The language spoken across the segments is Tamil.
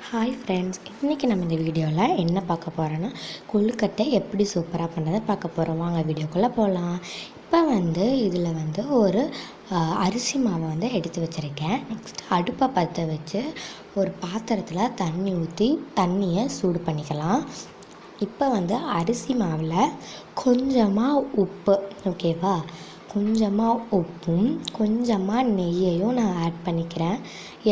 ஹாய் ஃப்ரெண்ட்ஸ், இன்றைக்கி நம்ம இந்த வீடியோவில் என்ன பார்க்க போகிறோன்னா கொழுக்கட்டை எப்படி சூப்பராக பண்ணுறதை பார்க்க போகிறோம். வாங்க வீடியோக்குள்ளே போகலாம். இப்போ இதில் ஒரு அரிசி மாவை எடுத்து வச்சுருக்கேன். நெக்ஸ்ட் அடுப்பை பற்ற வச்சு ஒரு பாத்திரத்தில் தண்ணி ஊற்றி தண்ணியை சூடு பண்ணிக்கலாம். இப்போ அரிசி மாவில் கொஞ்சமாக உப்பு, ஓகேவா, கொஞ்சமாக உப்பும் கொஞ்சமாக நெய்யையும் நான் ஆட் பண்ணிக்கிறேன்.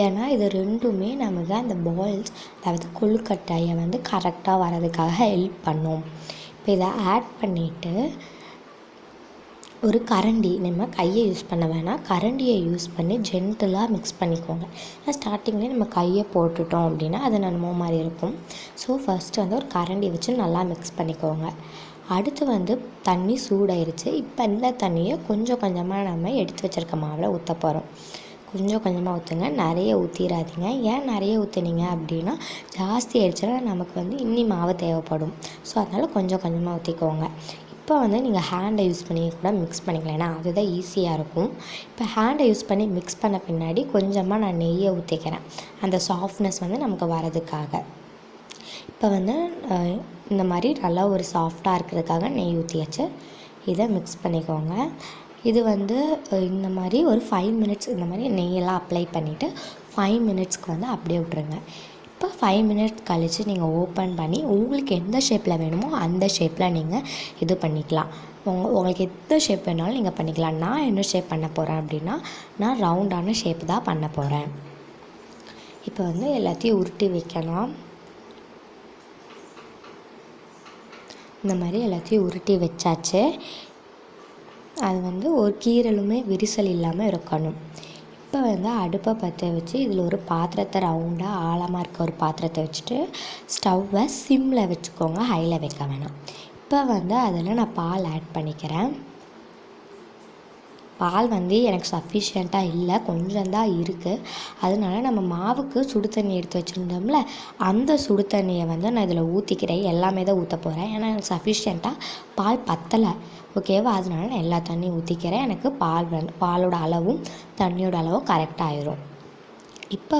ஏன்னா இது ரெண்டுமே நமக்கு அந்த பால்ஸ், அதாவது கொழுக்கட்டையை கரெக்டாக வரதுக்காக ஹெல்ப் பண்ணும். இப்போ இதை ஆட் பண்ணிவிட்டு ஒரு கரண்டி, நம்ம கையை யூஸ் பண்ண வேணாம், கரண்டியை யூஸ் பண்ணி ஜென்டிலாக மிக்ஸ் பண்ணிக்கோங்க. ஏன்னா ஸ்டார்டிங்லேயே நம்ம கையை போட்டுட்டோம் அப்படின்னா அது நன்மோ மாதிரி இருக்கும். ஸோ ஃபஸ்ட்டு ஒரு கரண்டி வச்சு நல்லா மிக்ஸ் பண்ணிக்கோங்க. அடுத்து தண்ணி சூடாயிருச்சு. இப்போ இந்த தண்ணியை கொஞ்சம் கொஞ்சமாக நம்ம எடுத்து வச்சுருக்க மாவில் ஊற்ற போகிறோம். கொஞ்சம் கொஞ்சமாக ஊற்றுங்க, நிறைய ஊற்றிடாதீங்க. ஏன் நிறைய ஊற்றுனீங்க அப்படின்னா ஜாஸ்தி ஆயிடுச்சுன்னா நமக்கு இன்னி மாவு தேவைப்படும். ஸோ அதனால் கொஞ்சம் கொஞ்சமாக ஊற்றிக்கோங்க. இப்போ நீங்கள் ஹேண்டை யூஸ் பண்ணி கூட மிக்ஸ் பண்ணிக்கலாம், ஏன்னா அதுதான் ஈஸியாக இருக்கும். இப்போ ஹேண்டை யூஸ் பண்ணி மிக்ஸ் பண்ண பின்னாடி கொஞ்சமாக நான் நெய்யை ஊற்றிக்கிறேன், அந்த சாஃப்ட்னஸ் நமக்கு வரதுக்காக. இப்போ இந்த மாதிரி நல்லா ஒரு சாஃப்டாக இருக்கிறதுக்காக நெய் ஊற்றியாச்சு. இதை மிக்ஸ் பண்ணிக்கோங்க. இது இந்த மாதிரி ஒரு 5 மினிட்ஸ் இந்த மாதிரி நெய்யெல்லாம் அப்ளை பண்ணிவிட்டு 5 மினிட்ஸ்க்கு அப்படியே விட்ருங்க. இப்போ 5 மினிட்ஸ் கழித்து நீங்கள் ஓப்பன் பண்ணி உங்களுக்கு எந்த ஷேப்பில் வேணுமோ அந்த ஷேப்பில் நீங்கள் இது பண்ணிக்கலாம். உங்களுக்கு எந்த ஷேப் வேணாலும் நீங்கள் பண்ணிக்கலாம். நான் என்ன ஷேப் பண்ண போகிறேன் அப்படின்னா, நான் ரவுண்டான ஷேப் தான் பண்ண போகிறேன். இப்போ எல்லாத்தையும் உருட்டி வைக்கலாம். இந்த மாதிரி எல்லாத்தையும் உருட்டி வச்சாச்சு. அது ஒரு கீரலுமே விரிசல் இல்லாமல் இருக்கணும். இப்போ அடுப்பை பற்ற வச்சு இதில் ஒரு பாத்திரத்தை ரவுண்டாக ஆழமாக இருக்க ஒரு பாத்திரத்தை வச்சுட்டு ஸ்டவ்வை சிம்மில் வச்சுக்கோங்க, ஹையில் வைக்க வேணாம். இப்போ அதில் நான் பால் ஆட் பண்ணிக்கிறேன். பால் எனக்கு சஃபிஷியண்ட்டாக இல்லை, கொஞ்சம் தான் இருக்குது. அதனால நம்ம மாவுக்கு சுடு தண்ணி எடுத்து வச்சுருந்தோம்ல, அந்த சுடு தண்ணியை நான் இதில் ஊற்றிக்கிறேன். எல்லாமே தான் ஊற்ற போகிறேன், ஏன்னா எனக்கு சஃபிஷியண்ட்டாக பால் பத்தலை, ஓகேவா. அதனால நான் எல்லா தண்ணியும் ஊற்றிக்கிறேன். எனக்கு பாலோட அளவும் தண்ணியோட அளவும் கரெக்டாக ஆயிரும். இப்போ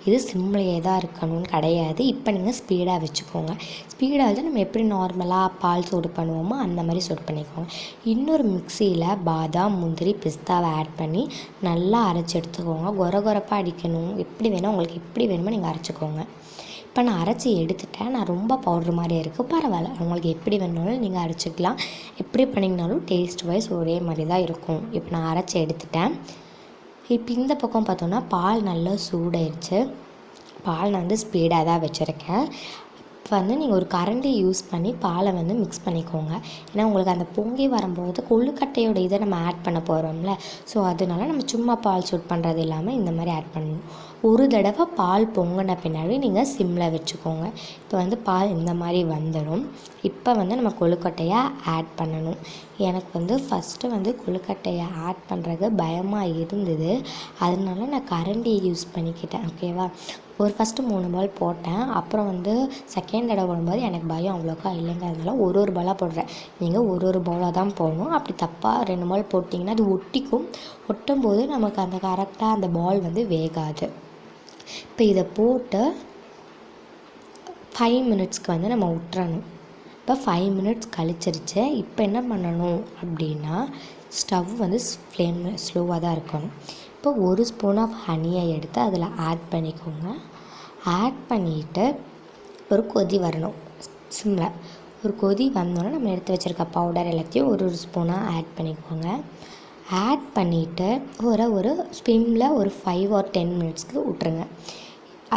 இது சிம்லேயே தான் இருக்கணும்னு கிடையாது. இப்போ நீங்கள் ஸ்பீடாக வச்சுக்கோங்க. ஸ்பீடாக நம்ம எப்படி நார்மலாக பால் சூடு பண்ணுவோமோ அந்த மாதிரி சூடு பண்ணிக்கோங்க. இன்னொரு மிக்சியில் பாதாம், முந்திரி, பிஸ்தாவை ஆட் பண்ணி நல்லா அரைச்சி எடுத்துக்கோங்க. கொரப்பாக அடிக்கணும், எப்படி வேணும் உங்களுக்கு எப்படி வேணுமோ நீங்கள் அரைச்சிக்கோங்க. இப்போ நான் அரைச்சி எடுத்துட்டேன். நான் ரொம்ப பவுட்ரு மாதிரி இருக்குது, பரவாயில்ல, உங்களுக்கு எப்படி வேணுனாலும் நீங்கள் அரைச்சிக்கலாம். எப்படி பண்ணிங்கனாலும் டேஸ்ட் வைஸ் ஒரே மாதிரி தான் இருக்கும். இப்போ நான் அரைச்சி எடுத்துட்டேன். இப்போ இந்த பக்கம் பார்த்தோன்னா பால் நல்லா சூடாயிருச்சு. பால் நான் ஸ்பீடாக தான் வச்சுருக்கேன். இப்போ நீங்கள் ஒரு கரண்டி யூஸ் பண்ணி பாலை மிக்ஸ் பண்ணிக்கோங்க. ஏன்னா உங்களுக்கு அந்த பொங்கி வரும்போது கொழுக்கட்டையோட இதை நம்ம ஆட் பண்ண போகிறோம்ல, ஸோ அதனால நம்ம சும்மா பால் சூட் பண்ணுறது இல்லாமல் இந்த மாதிரி ஆட் பண்ணணும். ஒரு தடவை பால் பொங்கின பின்னாடி நீங்கள் சிம்மில் வச்சுக்கோங்க. இப்போ பால் இந்த மாதிரி வந்துடும். இப்போ நம்ம கொழுக்கட்டையை ஆட் பண்ணணும். எனக்கு ஃபஸ்ட்டு கொழுக்கட்டையை ஆட் பண்ணுறது பயமாக இருந்தது, அதனால நான் கரண்டியை யூஸ் பண்ணிக்கிட்டேன், ஓகேவா. ஃபஸ்ட்டு 3 பால் போட்டேன். அப்புறம் செகண்ட் தடவை போடும்போது எனக்கு பயம் அவ்வளோக்கா இல்லைங்கிறதுனால ஒரு பாலாக போடுறேன். நீங்கள் ஒரு பாலாக தான் போடணும். அப்படி தப்பாக 2 பால் போட்டிங்கன்னா அது ஒட்டிக்கும். ஒட்டும் போது நமக்கு அந்த கரெக்டாக அந்த பால் வேகாது. இப்போ இதை போட்டு 5 மினிட்ஸ்க்கு நம்ம விட்டுறணும். இப்போ 5 மினிட்ஸ் கழிச்சிருச்சு. இப்போ என்ன பண்ணணும் அப்படின்னா, ஸ்டவ் ஃப்ளேமில் ஸ்லோவாக தான் இருக்கணும். இப்போ 1 ஸ்பூன் ஆஃப் ஹனியை எடுத்து அதில் ஆட் பண்ணிக்கோங்க. ஆட் பண்ணிவிட்டு ஒரு கொதி வரணும் சிம்மில். ஒரு கொதி வந்தோன்னே நம்ம எடுத்து வச்சுருக்க பவுடர் எல்லாத்தையும் ஒரு ஸ்பூனாக ஆட் பண்ணிக்கோங்க. ஆட் பண்ணிவிட்டு ஒரு ஸ்பிம்மில் ஒரு 5 or 10 மினிட்ஸ்க்கு விட்ருங்க.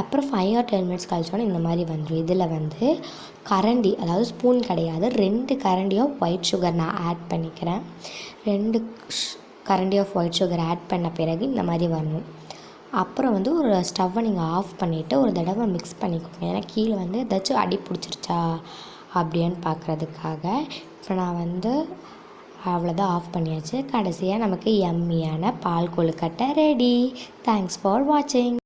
அப்புறம் 5 or 10 மினிட்ஸ் கழிச்சோன்னே இந்த மாதிரி வந்துடும். இதில் கரண்டி, அதாவது ஸ்பூன் கிடையாது, 2 கரண்டி ஆஃப் ஒயிட் சுகர் நான் ஆட் பண்ணிக்கிறேன். 2 கரண்டி ஆஃப் ஒயிட் சுகர் ஆட் பண்ண பிறகு இந்த மாதிரி வரணும். அப்புறம் ஒரு ஸ்டவ்வை நீங்கள் ஆஃப் பண்ணிவிட்டு ஒரு தடவை மிக்ஸ் பண்ணிக்கோங்க. ஏன்னா கீழே ஏதாச்சும் அடி பிடிச்சிருச்சா அப்படின்னு பார்க்குறதுக்காக. இப்போ நான் அவ்வளோதான், ஆஃப் பண்ணியாச்சு. கடைசியாக நமக்கு யம்மியான பால் கொழுக்கட்டை ரெடி. தேங்க்ஸ் ஃபார் வாட்சிங்.